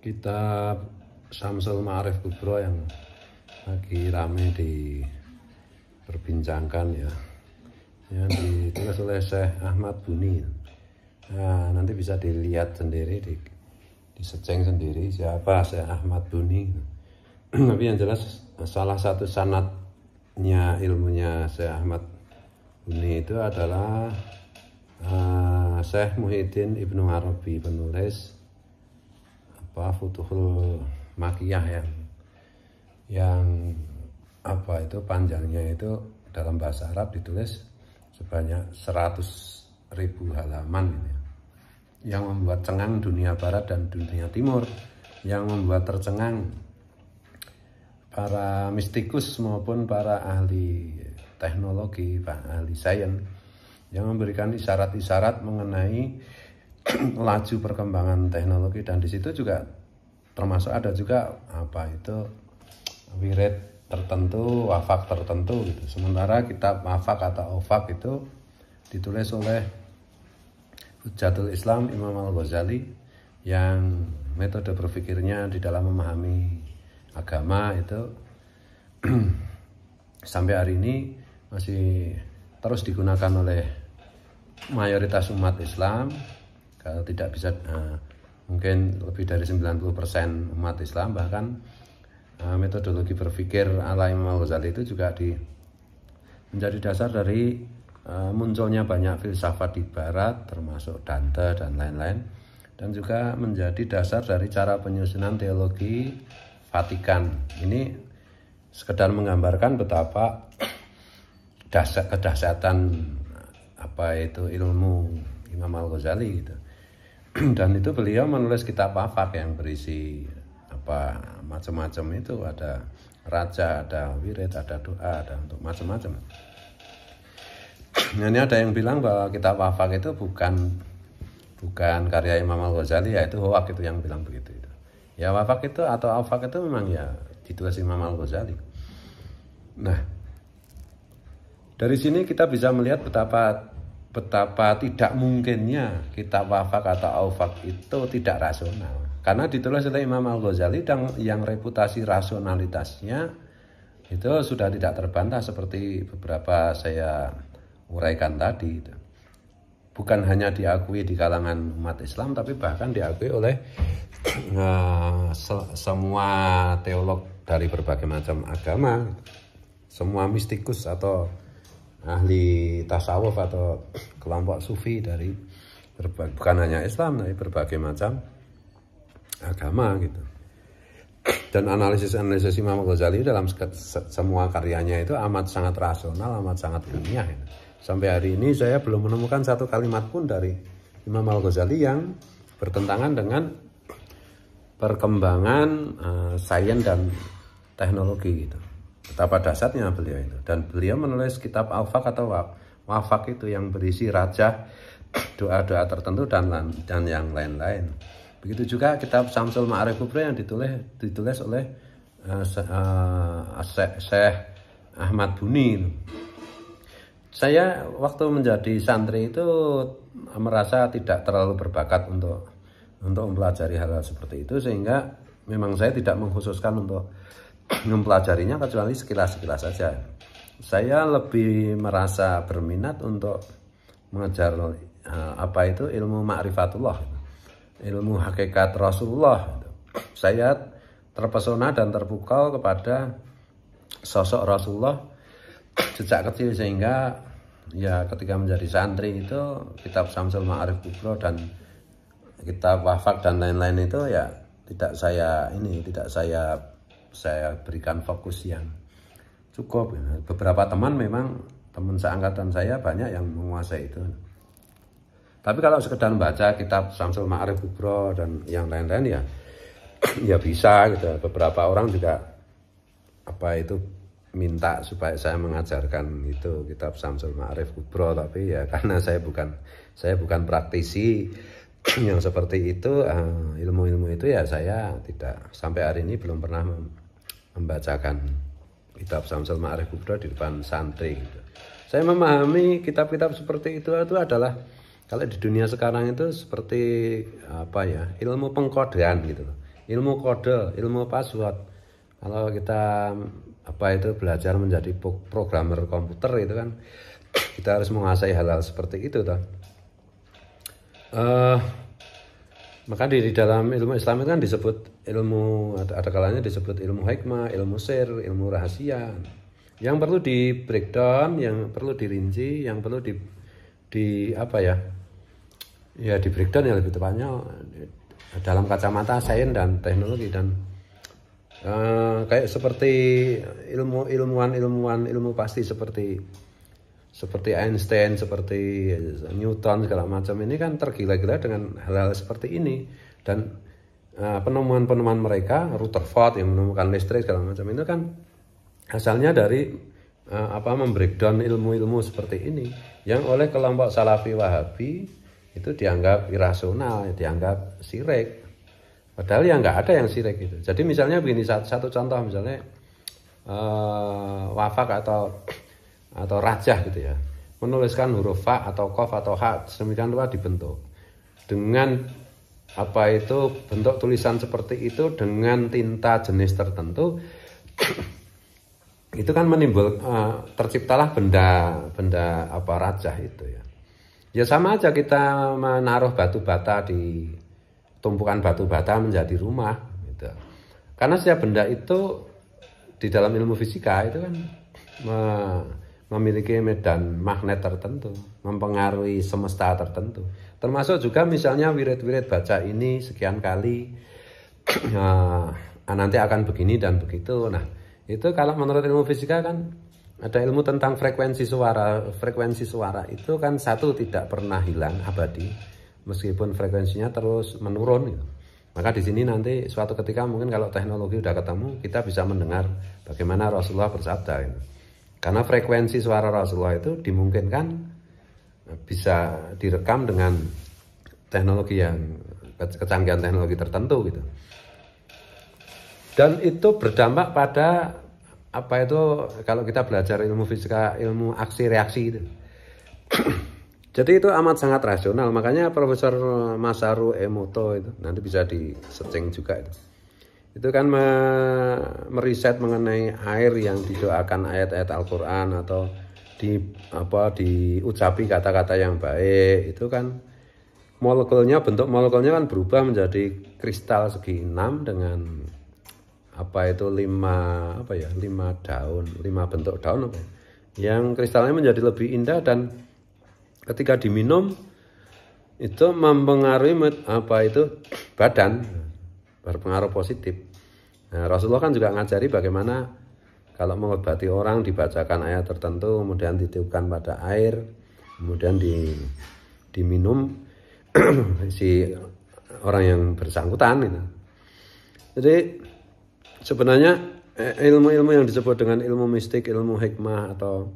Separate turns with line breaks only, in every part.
kitab Syamsul Ma'arif Kubro yang lagi rame diperbincangkan ya, yang ditulis oleh Syekh Ahmad Buni. Nah, nanti bisa dilihat sendiri, diseceng sendiri siapa Syekh Ahmad Buni. Tapi yang jelas salah satu sanadnya ilmunya Syekh Ahmad Buni itu adalah Syekh Muhyiddin Ibnu Arabi, penulis Futuhul Makiyah yang apa itu panjangnya itu dalam bahasa Arab ditulis sebanyak 100.000 halaman ini, yang membuat cengang dunia barat dan dunia timur, yang membuat tercengang para mistikus maupun para ahli teknologi, ahli sains, yang memberikan isyarat-isyarat mengenai laju perkembangan teknologi. Dan di situ juga termasuk ada juga apa itu wirid tertentu, wafak tertentu gitu. Sementara kitab wafak atau ofak itu ditulis oleh Hujjatul Islam Imam Al-Ghazali, yang metode berpikirnya di dalam memahami agama itu sampai hari ini masih terus digunakan oleh mayoritas umat Islam. Kalau tidak bisa mungkin lebih dari 90% umat Islam. Bahkan metodologi berpikir ala Imam Al-Ghazali itu juga menjadi dasar dari munculnya banyak filsafat di barat, termasuk Dante dan lain-lain, dan juga menjadi dasar dari cara penyusunan teologi Vatikan. Ini sekedar menggambarkan betapa kedahsyatan apa itu ilmu Imam Al-Ghazali gitu. Dan itu beliau menulis kitab wafak yang berisi apa macam-macam itu, ada raja, ada wirid, ada doa, ada untuk macam-macam. Nah, ini ada yang bilang bahwa kitab wafak itu bukan karya Imam Al-Ghazali, yaitu hoak itu yang bilang begitu itu. Ya wafak itu atau wafak itu memang ya ditulis Imam Al-Ghazali. Nah, dari sini kita bisa melihat betapa tidak mungkinnya kitab wafak atau aufak itu tidak rasional, karena ditulis oleh Imam Al-Ghazali dan yang reputasi rasionalitasnya itu sudah tidak terbantah seperti beberapa saya uraikan tadi. Bukan hanya diakui di kalangan umat Islam, tapi bahkan diakui oleh semua teolog dari berbagai macam agama, semua mistikus atau ahli tasawuf atau kelompok sufi dari bukan hanya Islam tapi berbagai macam agama gitu. Dan analisis Imam Ghazali dalam semua karyanya itu amat sangat rasional, amat sangat ilmiah gitu. Sampai hari ini saya belum menemukan satu kalimat pun dari Imam Al-Ghazali yang bertentangan dengan perkembangan sains dan teknologi gitu. Betapa dasarnya beliau itu. Dan beliau menulis kitab Al-Faq atau Wafak itu yang berisi raja, doa-doa tertentu dan yang lain-lain. Begitu juga kitab Syamsul Ma'arif Kubro yang ditulis oleh Syekh Ahmad Buni. Saya waktu menjadi santri itu merasa tidak terlalu berbakat untuk mempelajari hal-hal seperti itu, sehingga memang saya tidak mengkhususkan untuk mempelajarinya kecuali sekilas-sekilas saja. Saya lebih merasa berminat untuk mengejar apa itu ilmu ma'rifatullah, ilmu hakikat Rasulullah. Saya terpesona dan terpukau kepada sosok Rasulullah sejak kecil, sehingga ya ketika menjadi santri itu kitab Syamsul Ma'arif Kubro dan kitab wafak dan lain-lain itu ya tidak saya berikan fokus yang cukup. Beberapa teman seangkatan saya banyak yang menguasai itu. Tapi kalau sekedar membaca kitab Syamsul Ma'arif Kubro dan yang lain-lain ya bisa gitu. Beberapa orang juga apa itu minta supaya saya mengajarkan itu kitab Syamsul Ma'arif Kubro, tapi ya karena saya bukan praktisi yang seperti itu, ilmu-ilmu itu ya saya tidak sampai hari ini belum pernah membacakan kitab Syamsul Ma'arif Kubro di depan santri gitu. Saya memahami kitab-kitab seperti itu adalah kalau di dunia sekarang itu seperti apa ya, ilmu pengkodean gitu loh. ilmu kode, ilmu password. Kalau kita belajar menjadi programmer komputer itu kan kita harus menguasai hal-hal seperti itu toh. Maka di dalam ilmu Islam itu kan disebut ilmu, ada kalanya disebut ilmu hikmah, ilmu sir, ilmu rahasia. Yang perlu di breakdown, yang perlu dirinci, yang perlu di di breakdown yang lebih tepatnya dalam kacamata sains dan teknologi. Dan kayak seperti ilmu pasti seperti Einstein, seperti Newton segala macam ini kan tergila-gila dengan hal-hal seperti ini. Dan penemuan-penemuan mereka, Rutherford yang menemukan listrik segala macam itu kan asalnya dari membreakdown ilmu-ilmu seperti ini yang oleh kelompok Salafi Wahabi itu dianggap irasional, dianggap syirik. Padahal ya nggak ada yang syirik itu. Jadi misalnya begini, satu contoh misalnya wafak atau rajah gitu ya, menuliskan huruf fa atau kof atau ha sedemikian rupa dibentuk dengan bentuk tulisan seperti itu dengan tinta jenis tertentu. Itu kan terciptalah benda rajah itu ya. Ya sama aja kita menaruh batu bata di tumpukan batu bata menjadi rumah gitu. Karena setiap benda itu di dalam ilmu fisika itu kan memiliki medan magnet tertentu, mempengaruhi semesta tertentu. Termasuk juga misalnya wirid-wirid baca ini sekian kali, nanti akan begini dan begitu. Nah, itu kalau menurut ilmu fisika kan ada ilmu tentang frekuensi suara. Frekuensi suara itu kan satu tidak pernah hilang abadi, meskipun frekuensinya terus menurun gitu. Maka di sini nanti suatu ketika mungkin kalau teknologi udah ketemu, kita bisa mendengar bagaimana Rasulullah bersabda gitu. Karena frekuensi suara Rasulullah itu dimungkinkan bisa direkam dengan teknologi kecanggihan teknologi tertentu gitu. Dan itu berdampak pada kalau kita belajar ilmu fisika, ilmu aksi reaksi itu. Jadi itu amat sangat rasional. Makanya Profesor Masaru Emoto itu nanti bisa di searching juga itu kan meriset mengenai air yang didoakan ayat-ayat Al-Qur'an atau diucapi kata-kata yang baik, itu kan bentuk molekulnya kan berubah menjadi kristal segi 6 dengan 5 bentuk daun yang kristalnya menjadi lebih indah, dan ketika diminum itu mempengaruhi badan, berpengaruh positif. Nah, Rasulullah kan juga ngajari bagaimana kalau mengobati orang dibacakan ayat tertentu, kemudian ditiupkan pada air, kemudian diminum si orang yang bersangkutan gitu. Jadi sebenarnya ilmu-ilmu yang disebut dengan ilmu mistik, ilmu hikmah, atau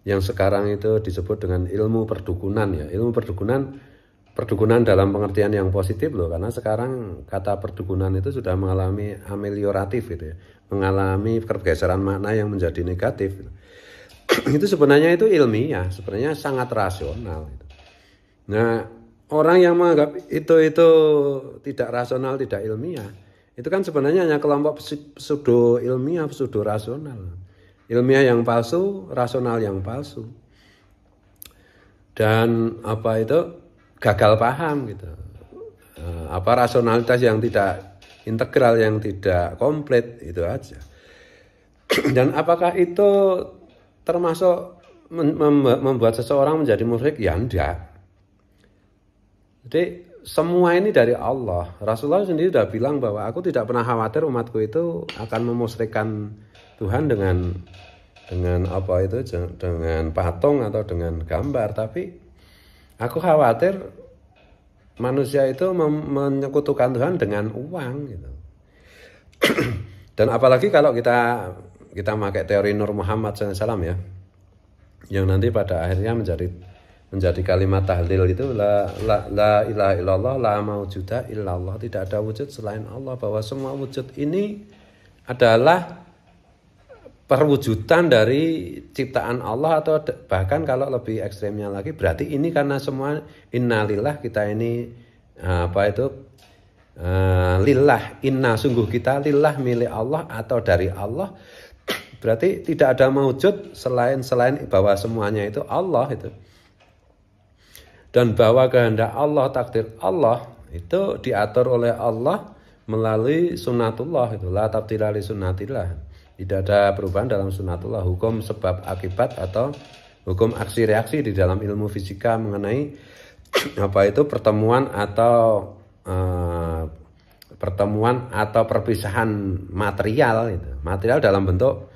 yang sekarang itu disebut dengan ilmu perdukunan ya. Ilmu perdukunan dalam pengertian yang positif loh, karena sekarang kata perdukunan itu sudah mengalami amelioratif gitu ya, mengalami pergeseran makna yang menjadi negatif. Itu sebenarnya itu ilmiah, sebenarnya sangat rasional gitu. Nah, orang yang menganggap itu tidak rasional, tidak ilmiah, itu kan sebenarnya hanya kelompok pseudo ilmiah, pseudo rasional. Ilmiah yang palsu, rasional yang palsu. Dan gagal paham gitu. Rasionalitas yang tidak integral, yang tidak komplit, itu aja. Dan apakah itu termasuk membuat seseorang menjadi musyrik? Ya enggak. Jadi semua ini dari Allah. Rasulullah sendiri sudah bilang bahwa aku tidak pernah khawatir umatku itu akan memusyrikkan Tuhan dengan dengan patung atau dengan gambar, tapi aku khawatir manusia itu menyekutukan Tuhan dengan uang gitu. Dan apalagi kalau kita pakai teori Nur Muhammad SAW ya, yang nanti pada akhirnya menjadi kalimat tahlil itu la ilaha illallah la maujuda illallah, tidak ada wujud selain Allah, bahwa semua wujud ini adalah perwujudan dari ciptaan Allah, atau bahkan kalau lebih ekstremnya lagi berarti ini karena semua innalillah, kita ini lillah, inna sungguh kita, lillah milik Allah atau dari Allah, berarti tidak ada maujud selain bahwa semuanya itu Allah itu. Dan bahwa kehendak Allah, takdir Allah itu diatur oleh Allah melalui sunnatullah itu, la tabdila li sunnatillah. Tidak ada perubahan dalam sunnatullah, hukum sebab akibat atau hukum aksi reaksi di dalam ilmu fisika mengenai apa itu pertemuan atau perpisahan material itu. Material dalam bentuk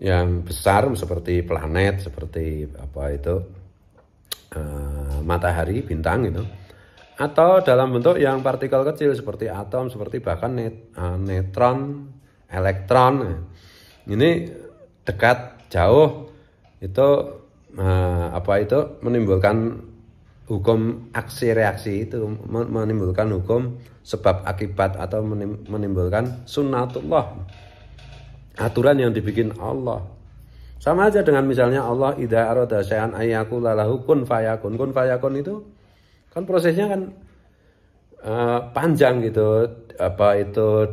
yang besar seperti planet, seperti apa itu matahari, bintang gitu, atau dalam bentuk yang partikel kecil seperti atom, seperti bahkan neutron, elektron. Ini dekat, jauh, itu menimbulkan hukum aksi reaksi itu, menimbulkan hukum sebab akibat atau menimbulkan sunnatullah, aturan yang dibikin Allah. Sama aja dengan misalnya Allah idza arada syai'an ayyakula lahu kun fayakun. Kun fayakun itu kan prosesnya kan panjang gitu. Apa itu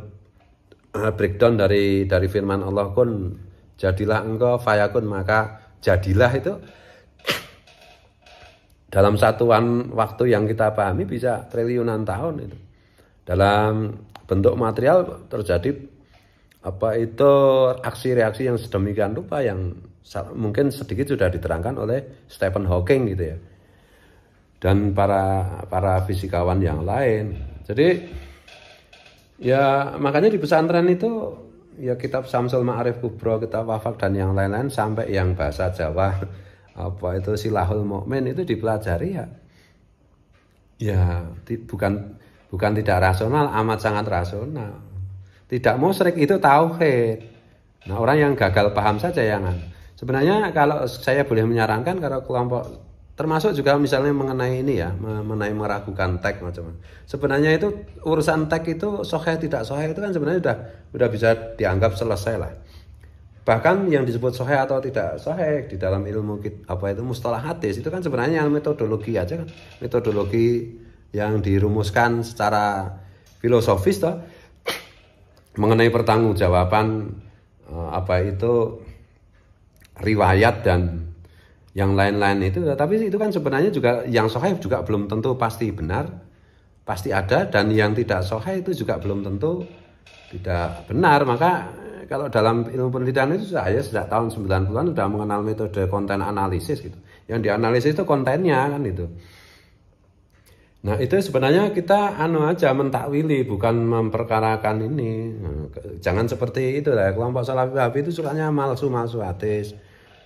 breakdown dari firman Allah, kun jadilah engkau, fayakun maka jadilah, itu dalam satuan waktu yang kita pahami bisa triliunan tahun itu. Dalam bentuk material terjadi apa itu aksi reaksi yang sedemikian rupa yang mungkin sedikit sudah diterangkan oleh Stephen Hawking gitu ya, dan para fisikawan yang lain. Jadi ya makanya di pesantren itu ya kitab Syamsul Ma'arif Kubro, kitab Wafak dan yang lain-lain, sampai yang bahasa Jawa apa itu Silahul Mukmin itu dipelajari ya bukan tidak rasional, amat sangat rasional. Tidak musyrik itu tauhid. Nah, orang yang gagal paham saja yang sebenarnya kalau saya boleh menyarankan, kalau kelompok termasuk juga misalnya mengenai ini ya, mengenai meragukan teks macam-macam. Sebenarnya itu urusan teks itu sahih tidak sahih itu kan sebenarnya udah bisa dianggap selesai lah. Bahkan yang disebut sahih atau tidak sahih di dalam ilmu apa itu mustalah hadis itu kan sebenarnya metodologi aja kan. Metodologi yang dirumuskan secara filosofis toh, mengenai pertanggungjawaban apa itu riwayat dan yang lain-lain itu. Tapi itu kan sebenarnya juga yang sahih juga belum tentu pasti benar, pasti ada, dan yang tidak sahih itu juga belum tentu tidak benar. Maka kalau dalam ilmu penelitian itu saya sejak tahun 90-an sudah mengenal metode konten analisis gitu. Yang dianalisis itu kontennya kan itu. Nah itu sebenarnya kita aja mentakwili, bukan memperkarakan ini. Nah, jangan seperti itu lah. Kelompok Salafi Wahabi itu sukanya malsu hadis.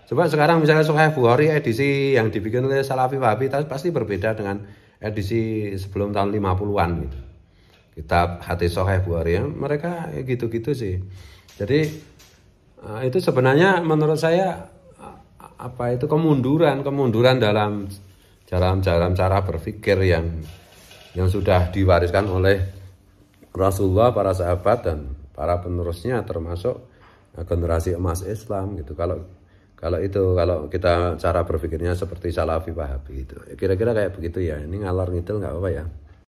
Coba sekarang misalnya Sahih Bukhari edisi yang dibikin oleh Salafi Wahabi pasti berbeda dengan edisi sebelum tahun 50-an gitu. Kitab hadis Sahih Bukhari ya, mereka gitu-gitu sih. Jadi itu sebenarnya menurut saya apa itu kemunduran dalam cara berpikir yang sudah diwariskan oleh Rasulullah, para sahabat dan para penerusnya, termasuk generasi emas Islam gitu. Kalau kita cara berpikirnya seperti Salafi Wahabi itu, kira-kira kayak begitu ya. Ini ngalor ngidul nggak apa-apa ya.